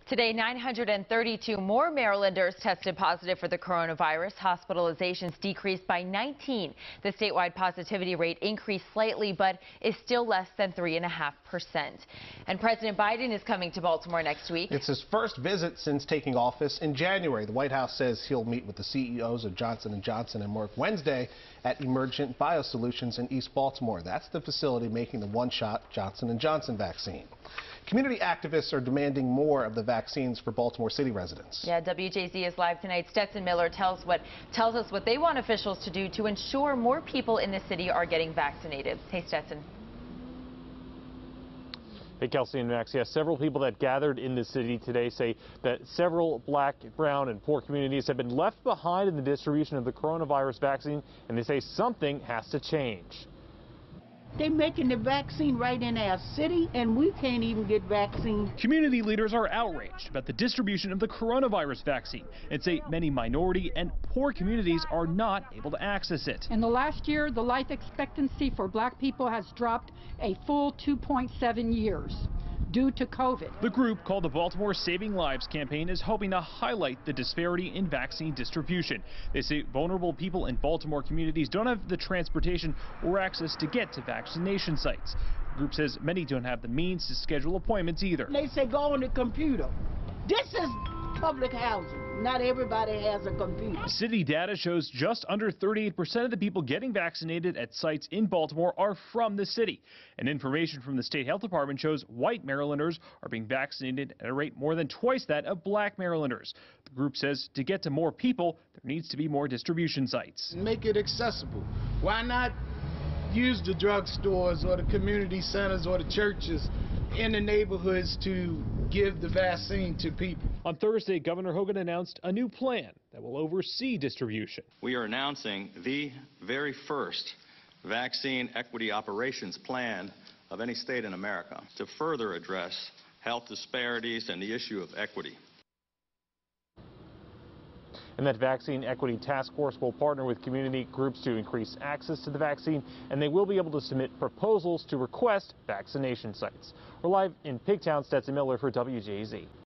Today, 932 more Marylanders tested positive for the coronavirus. Hospitalizations decreased by 19. The statewide positivity rate increased slightly, but is still less than 3.5%. And President Biden is coming to Baltimore next week. It's his first visit since taking office in January. The White House says he'll meet with the CEOs of Johnson & Johnson and Merck Wednesday at Emergent Biosolutions in East Baltimore. That's the facility making the one-shot Johnson & Johnson vaccine. Community activists are demanding more of the vaccines for Baltimore City residents. Yeah, WJZ is live tonight. Stetson Miller tells us what they want officials to do to ensure more people in the city are getting vaccinated. Hey, Stetson. Hey, Kelsey and Max. Yes, several people that gathered in the city today say that several black, brown, and poor communities have been left behind in the distribution of the coronavirus vaccine, and they say something has to change. They're making the vaccine right in our city, and we can't even get vaccine. Community leaders are outraged about the distribution of the coronavirus vaccine and say many minority and poor communities are not able to access it. In the last year, the life expectancy for black people has dropped a full 2.7 years due to COVID. The group, called the Baltimore Saving Lives campaign, is hoping to highlight the disparity in vaccine distribution. They say vulnerable people in Baltimore communities don't have the transportation or access to get to vaccination sites. The group says many don't have the means to schedule appointments either. They say go on the computer. This is public housing. Not everybody has a computer. City data shows just under 38% of the people getting vaccinated at sites in Baltimore are from the city. And information from the state health department shows white Marylanders are being vaccinated at a rate more than twice that of black Marylanders. The group says to get to more people, there needs to be more distribution sites. Make it accessible. Why not use the drugstores or the community centers or the churches in the neighborhoods to give the vaccine to people? On Thursday, Governor Hogan announced a new plan that will oversee distribution. We are announcing the very first vaccine equity operations plan of any state in America to further address health disparities and the issue of equity. And that Vaccine Equity Task Force will partner with community groups to increase access to the vaccine, and they will be able to submit proposals to request vaccination sites. We're live in Pigtown. Stetson Miller for WJZ.